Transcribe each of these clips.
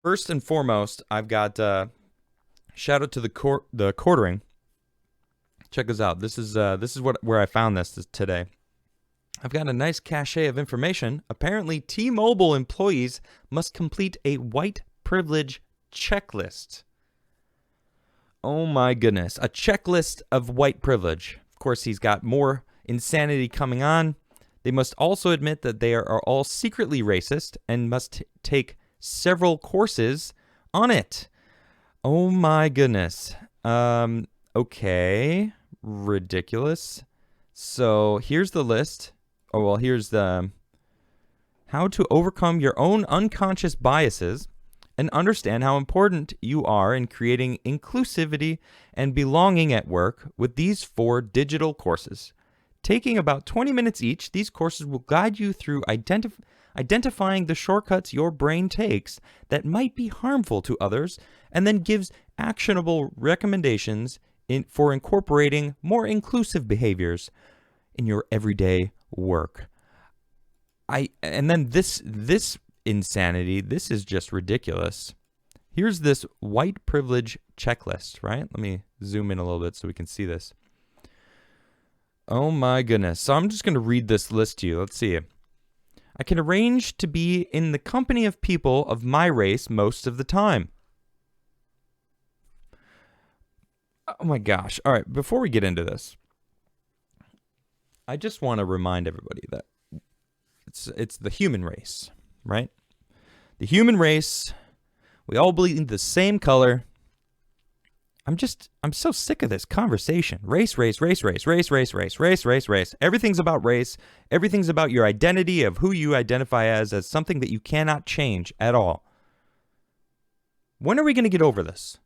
First and foremost, I've got shout out to the quartering. Check this out. This is where I found this today. I've got a nice cache of information. Apparently, T-Mobile employees must complete a white privilege checklist. Oh my goodness, a checklist of white privilege. Of course, he's got more insanity coming on. They must also admit that they are all secretly racist and must take several courses on it. Oh my goodness. Okay. Ridiculous. So here's the list. Oh, well, here's the how to overcome your own unconscious biases and understand how important you are in creating inclusivity and belonging at work with these 4 digital courses. Taking about 20 minutes each, these courses will guide you through identifying the shortcuts your brain takes that might be harmful to others, and then gives actionable recommendations for incorporating more inclusive behaviors in your everyday work. And then this insanity, this is just ridiculous. Here's this white privilege checklist, right? Let me zoom in a little bit so we can see this. Oh my goodness. So I'm just going to read this list to you. Let's see. I can arrange to be in the company of people of my race most of the time. Oh my gosh. All right, before we get into this, I just want to remind everybody that it's the human race, right? The human race, we all bleed the same color. I'm so sick of this conversation. Race. Everything's about race. Everything's about your identity of who you identify as something that you cannot change at all. When are we going to get over this?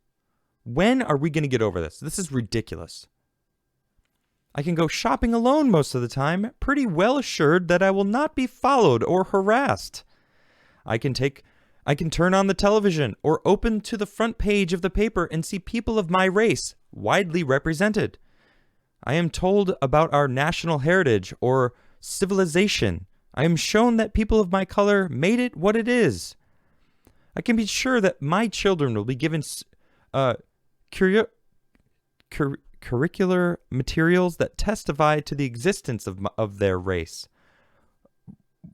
When are we going to get over this? This is ridiculous. I can go shopping alone most of the time, pretty well assured that I will not be followed or harassed. I can turn on the television or open to the front page of the paper and see people of my race widely represented. I am told about our national heritage or civilization. I am shown that people of my color made it what it is. I can be sure that my children will be given curricular materials that testify to the existence of their race.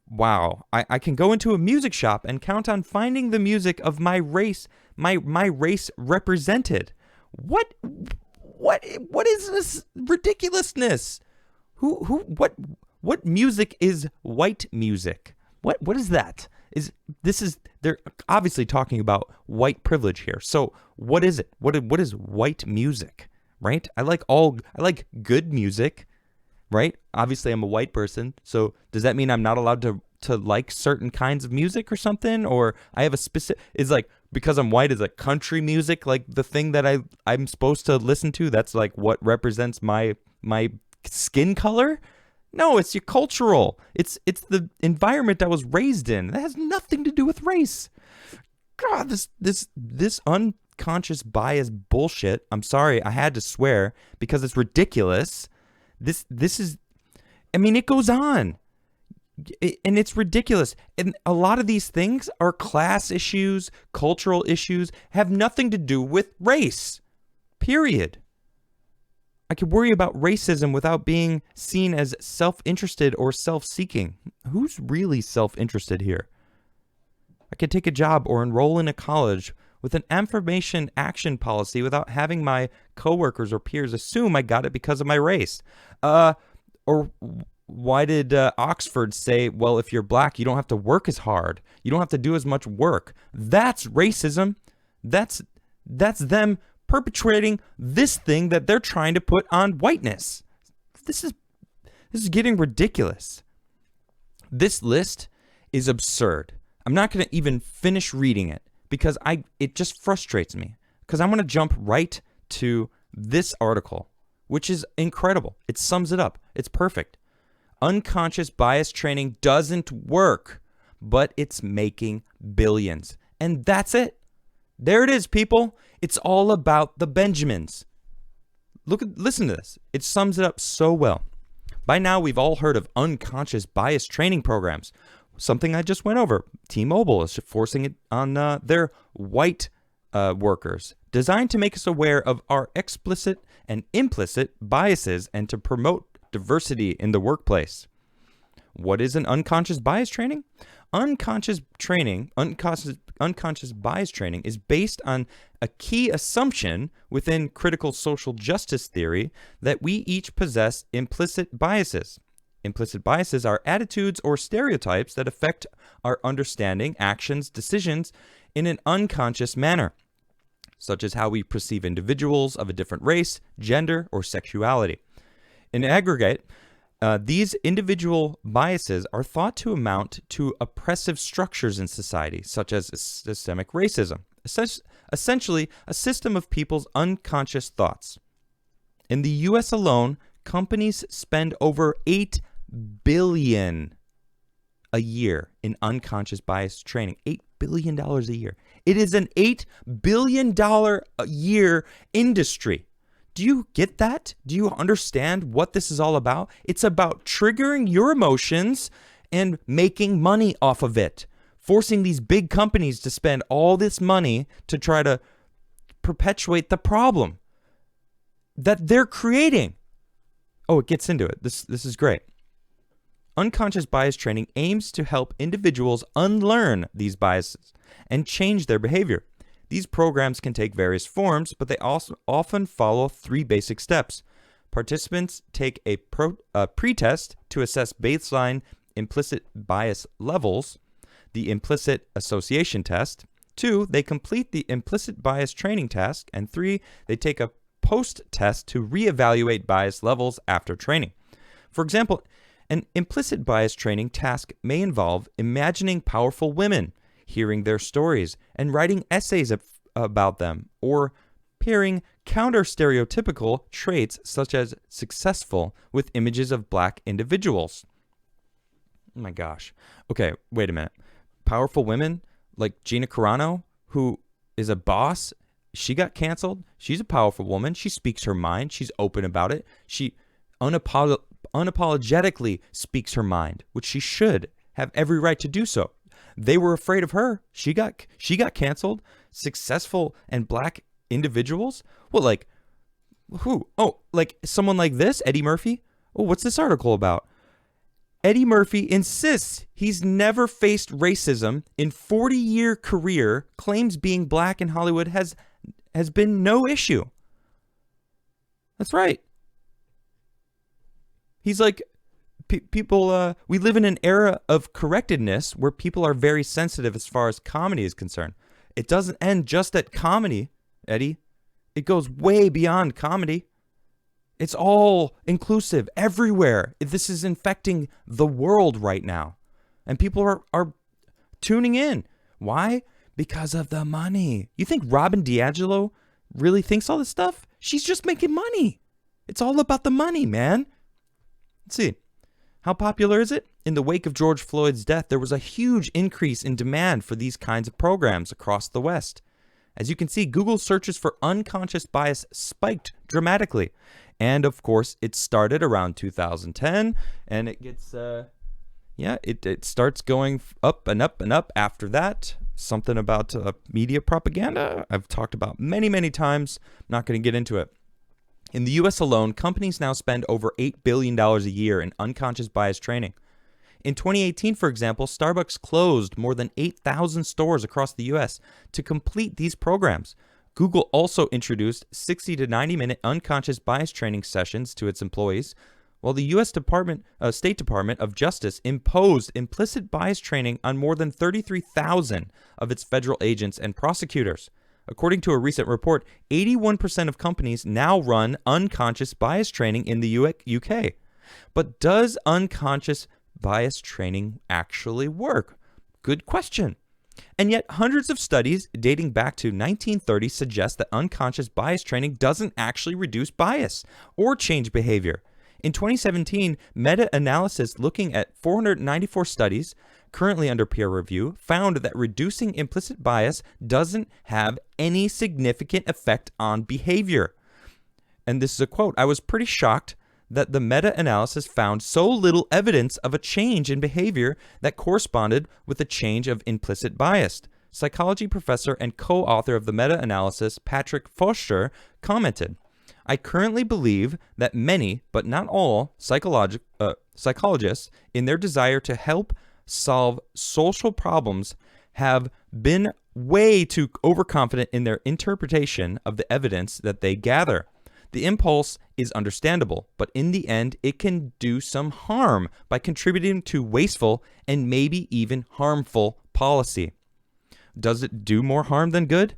Wow. I can go into a music shop and count on finding the music of my race, my race represented. What is this ridiculousness? What music is white music? What is that? They're obviously talking about white privilege here. So what is it? What is white music? Right? I like good music. Right? Obviously, I'm a white person, so does that mean I'm not allowed to like certain kinds of music or something? Or I have a specific... Is like, because I'm white, is like country music like the thing that I'm supposed to listen to? That's like what represents my skin color? No, it's your cultural. It's the environment I was raised in. That has nothing to do with race. God, this unconscious bias bullshit. I'm sorry, I had to swear because it's ridiculous. This is, I mean, it goes on, and it's ridiculous. And a lot of these things are class issues, cultural issues, have nothing to do with race, period. I could worry about racism without being seen as self-interested or self-seeking. Who's really self-interested here? I could take a job or enroll in a college with an affirmation action policy without having my coworkers or peers assume I got it because of my race. Or why did Oxford say, well, if you're black, you don't have to work as hard. You don't have to do as much work. That's racism. That's them perpetrating this thing that they're trying to put on whiteness. This is getting ridiculous. This list is absurd. I'm not going to even finish reading it because it just frustrates me, because I'm going to jump right to this article, which is incredible. It sums it up. It's perfect. Unconscious bias training doesn't work, but it's making billions. And that's it. There it is, people. It's all about the Benjamins. Listen to this. It sums it up so well. By now, we've all heard of unconscious bias training programs. something I just went over. T-Mobile is forcing it on their white workers, designed to make us aware of our explicit and implicit biases and to promote diversity in the workplace. What is an unconscious bias training? Unconscious bias training is based on a key assumption within critical social justice theory that we each possess implicit biases. Implicit biases are attitudes or stereotypes that affect our understanding, actions, decisions in an unconscious manner, such as how we perceive individuals of a different race, gender, or sexuality. In aggregate, these individual biases are thought to amount to oppressive structures in society, such as systemic racism, essentially a system of people's unconscious thoughts. In the U.S. alone, companies spend over $8 billion a year in unconscious bias training. $8 billion a year. It is an $8 billion a year industry. Do you get that? Do you understand what this is all about? It's about triggering your emotions and making money off of it, forcing these big companies to spend all this money to try to perpetuate the problem that they're creating. Oh, it gets into it. This is great. Unconscious bias training aims to help individuals unlearn these biases and change their behavior. These programs can take various forms, but they also often follow 3 basic steps. Participants take a pretest to assess baseline implicit bias levels, the implicit association test. 2, they complete the implicit bias training task. And 3, they take a post-test to reevaluate bias levels after training. For example, an implicit bias training task may involve imagining powerful women, hearing their stories, and writing essays about them, or pairing counter-stereotypical traits such as successful with images of black individuals. Oh my gosh. Okay, wait a minute. Powerful women like Gina Carano, who is a boss, she got canceled. She's a powerful woman. She speaks her mind. She's open about it. She unapologetically speaks her mind, which she should have every right to do so. They were afraid of her. She got canceled. Successful and black individuals? Well, like, who? Oh, like someone like this, Eddie Murphy? Oh, what's this article about? Eddie Murphy insists he's never faced racism in 40-year career, claims being black in Hollywood has been no issue. That's right. He's like, people, we live in an era of correctedness where people are very sensitive as far as comedy is concerned. It doesn't end just at comedy, Eddie. It goes way beyond comedy. It's all inclusive everywhere. This is infecting the world right now. And people are tuning in. Why? Because of the money. You think Robin DiAngelo really thinks all this stuff? She's just making money. It's all about the money, man. Let's see. How popular is it? In the wake of George Floyd's death, there was a huge increase in demand for these kinds of programs across the West. As you can see, Google searches for unconscious bias spiked dramatically. And of course, it started around 2010, and it gets, it starts going up and up and up after that. Something about media propaganda I've talked about many, many times. I'm not going to get into it. In the U.S. alone, companies now spend over $8 billion a year in unconscious bias training. In 2018, for example, Starbucks closed more than 8,000 stores across the U.S. to complete these programs. Google also introduced 60 to 90-minute unconscious bias training sessions to its employees, while the U.S. State Department of Justice imposed implicit bias training on more than 33,000 of its federal agents and prosecutors. According to a recent report, 81% of companies now run unconscious bias training in the UK. But does unconscious bias training actually work? Good question. And yet, hundreds of studies dating back to 1930 suggest that unconscious bias training doesn't actually reduce bias or change behavior. In 2017, meta-analysis looking at 494 studies currently under peer review found that reducing implicit bias doesn't have any significant effect on behavior. And this is a quote, "I was pretty shocked that the meta-analysis found so little evidence of a change in behavior that corresponded with a change of implicit bias. Psychology professor and co-author of the meta-analysis, Patrick Foster, commented, I currently believe that many, but not all, psychologists, in their desire to help solve social problems, have been way too overconfident in their interpretation of the evidence that they gather. The impulse is understandable, but in the end, it can do some harm by contributing to wasteful and maybe even harmful policy. Does it do more harm than good?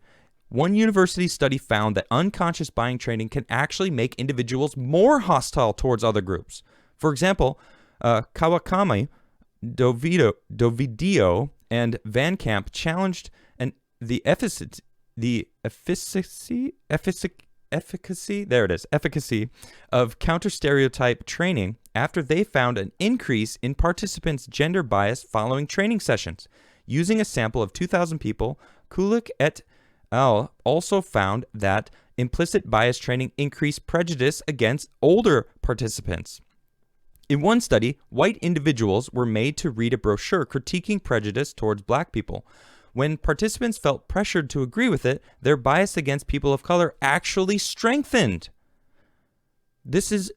One university study found that unconscious bias training can actually make individuals more hostile towards other groups. For example, Kawakami, Dovidio, and Van Camp challenged the efficacy of counter-stereotype training after they found an increase in participants' gender bias following training sessions. Using a sample of 2,000 people, Kulik et al. Also found that implicit bias training increased prejudice against older participants. In one study, white individuals were made to read a brochure critiquing prejudice towards black people. When participants felt pressured to agree with it, their bias against people of color actually strengthened. These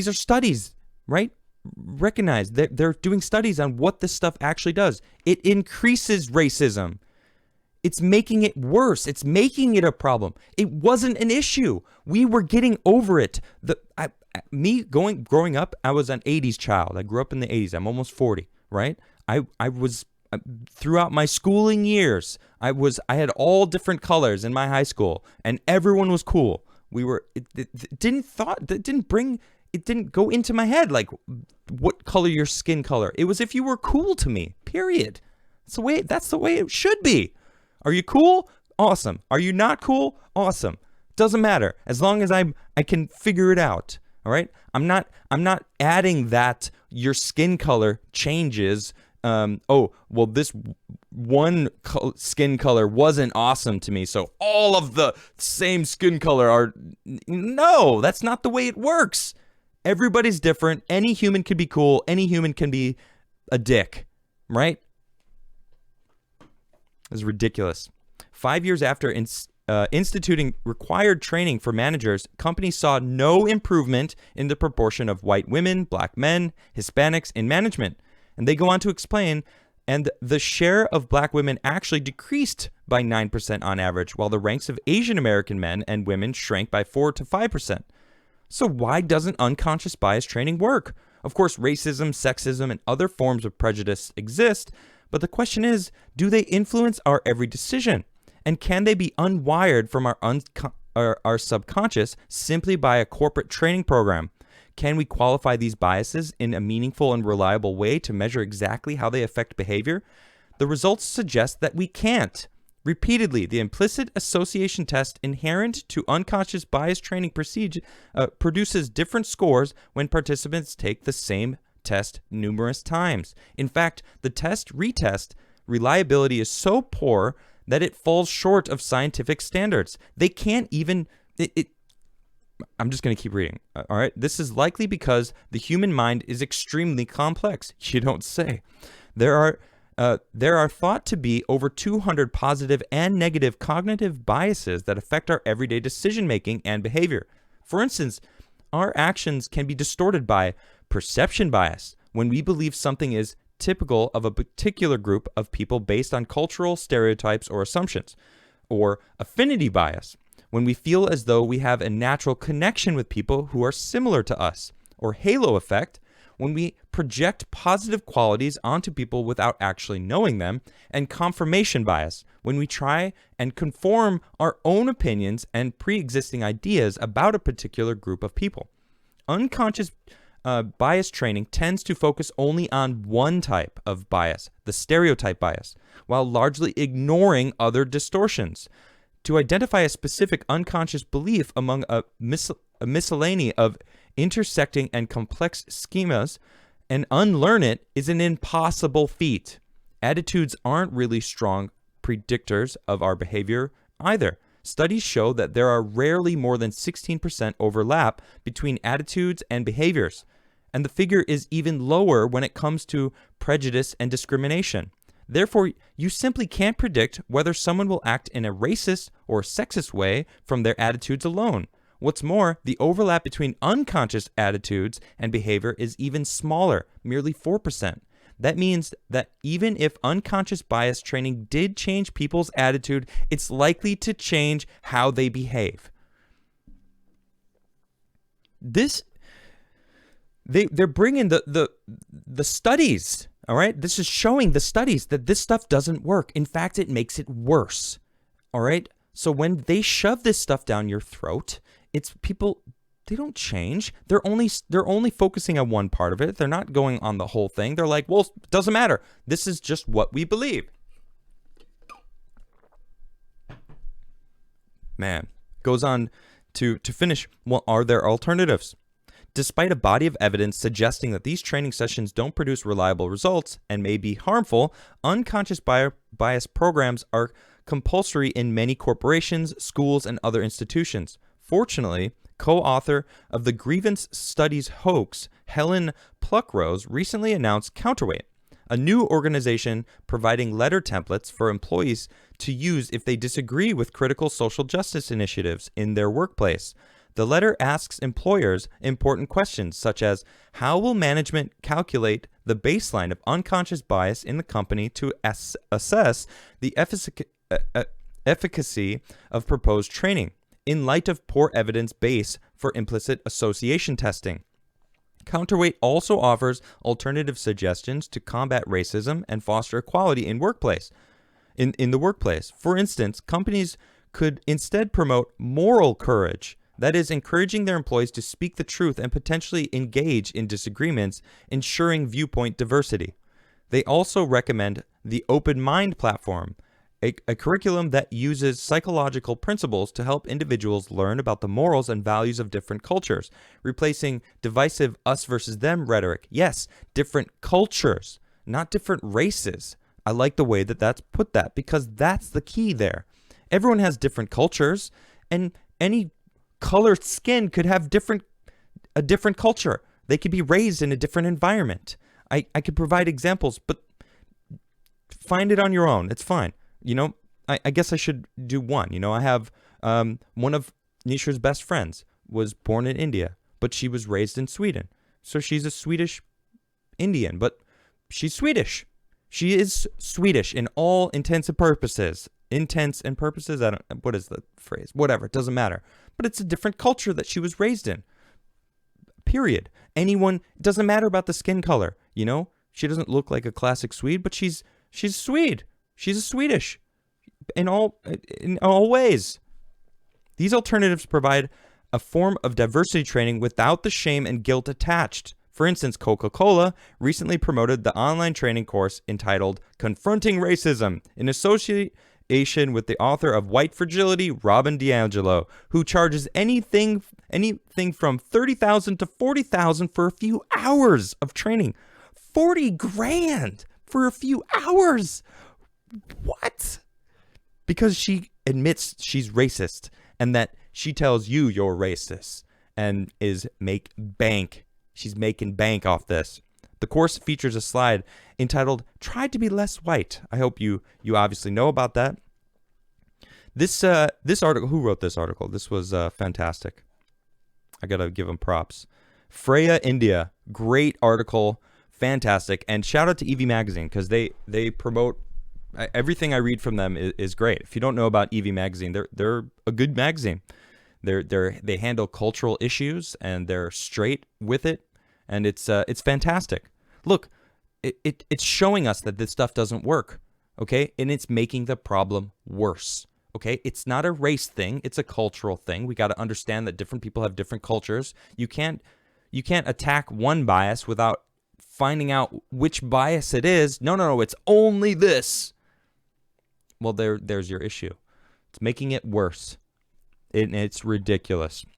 are studies, right? Recognize that they're doing studies on what this stuff actually does. It increases racism. It's making it worse. It's making it a problem. It wasn't an issue. We were getting over it. Growing up, I was an 80s child. I grew up in the 80s. I'm almost 40, right? I was throughout my schooling years, I had all different colors in my high school, and everyone was cool. It didn't go into my head like what color your skin color. It was if you were cool to me. Period. That's the way it should be. Are you cool? Awesome. Are you not cool? Awesome. Doesn't matter as long as I can figure it out. All right. I'm not adding that your skin color changes. This one skin color wasn't awesome to me, so all of the same skin color are... No, that's not the way it works. Everybody's different. Any human can be cool. Any human can be a dick, right? It's ridiculous. 5 years after instituting required training for managers, companies saw no improvement in the proportion of white women, black men, Hispanics in management. And they go on to explain, and the share of black women actually decreased by 9% on average, while the ranks of Asian American men and women shrank by 4 to 5%. So why doesn't unconscious bias training work? Of course, racism, sexism, and other forms of prejudice exist, but the question is, do they influence our every decision? And can they be unwired from our subconscious simply by a corporate training program? Can we qualify these biases in a meaningful and reliable way to measure exactly how they affect behavior? The results suggest that we can't. Repeatedly, the implicit association test inherent to unconscious bias training procedure produces different scores when participants take the same test numerous times. In fact, the test-retest reliability is so poor that it falls short of scientific standards. They can't even... I'm just going to keep reading. All right. This is likely because the human mind is extremely complex. You don't say. There are thought to be over 200 positive and negative cognitive biases that affect our everyday decision-making and behavior. For instance, our actions can be distorted by perception bias, when we believe something is typical of a particular group of people based on cultural stereotypes or assumptions, or affinity bias, when we feel as though we have a natural connection with people who are similar to us, or halo effect, when we project positive qualities onto people without actually knowing them, and confirmation bias, when we try and conform our own opinions and pre-existing ideas about a particular group of people. Unconscious bias training tends to focus only on one type of bias, the stereotype bias, while largely ignoring other distortions. To identify a specific unconscious belief among a miscellany of intersecting and complex schemas and unlearn it is an impossible feat. Attitudes aren't really strong predictors of our behavior either. Studies show that there are rarely more than 16% overlap between attitudes and behaviors, and the figure is even lower when it comes to prejudice and discrimination. Therefore, you simply can't predict whether someone will act in a racist or sexist way from their attitudes alone. What's more, the overlap between unconscious attitudes and behavior is even smaller, merely 4%. That means that even if unconscious bias training did change people's attitude, it's likely to change how they behave. They're bringing the studies, all right? This is showing the studies that this stuff doesn't work. In fact, it makes it worse, all right? So when they shove this stuff down your throat, it's people, they don't change. They're only focusing on one part of it. They're not going on the whole thing. They're like, well, it doesn't matter. This is just what we believe. Man, goes on to finish. Well, are there alternatives? Despite a body of evidence suggesting that these training sessions don't produce reliable results and may be harmful, unconscious bias programs are compulsory in many corporations, schools, and other institutions. Fortunately, co-author of the Grievance Studies hoax, Helen Pluckrose, recently announced Counterweight, a new organization providing letter templates for employees to use if they disagree with critical social justice initiatives in their workplace. The letter asks employers important questions such as, how will management calculate the baseline of unconscious bias in the company to assess the efficacy of proposed training in light of poor evidence base for implicit association testing? Counterweight also offers alternative suggestions to combat racism and foster equality in the workplace. For instance, companies could instead promote moral courage, that is, encouraging their employees to speak the truth and potentially engage in disagreements, ensuring viewpoint diversity. They also recommend the Open Mind platform, a curriculum that uses psychological principles to help individuals learn about the morals and values of different cultures, replacing divisive us versus them rhetoric. Yes, different cultures, not different races. I like the way that that's put that, because that's the key there. Everyone has different cultures, and any colored skin could have a different culture. They could be raised in a different environment. I could provide examples, but find it on your own. It's fine. You know, I guess I should do one. You know, I have one of Nisha's best friends was born in India, but she was raised in Sweden. So she's a Swedish Indian, but she's Swedish. She is Swedish in all intents and purposes. Intents and purposes? What is the phrase? Whatever, it doesn't matter. But it's a different culture that she was raised in. Period. It doesn't matter about the skin color, you know? She doesn't look like a classic Swede, but she's Swede. She's a Swedish in all ways. These alternatives provide a form of diversity training without the shame and guilt attached. For instance, Coca-Cola recently promoted the online training course entitled Confronting Racism in association with the author of White Fragility, Robin DiAngelo, who charges anything from $30,000 to $40,000 for a few hours of training. 40 grand for a few hours. What? Because she admits she's racist and that she tells you you're racist and is make bank. She's making bank off this. The course features a slide entitled Try to be Less White. I hope you obviously know about that. This article, who wrote this article? This was fantastic. I got to give them props. Freya India, great article, fantastic. And shout out to EV Magazine because they promote everything I read from them is great. If you don't know about EV Magazine, they're a good magazine. They handle cultural issues and they're straight with it, and it's fantastic. Look, it's showing us that this stuff doesn't work, okay? And it's making the problem worse, okay? It's not a race thing, it's a cultural thing. We got to understand that different people have different cultures. You can't attack one bias without finding out which bias it is. No, it's only this. Well, there's your issue. It's making it worse. It's ridiculous.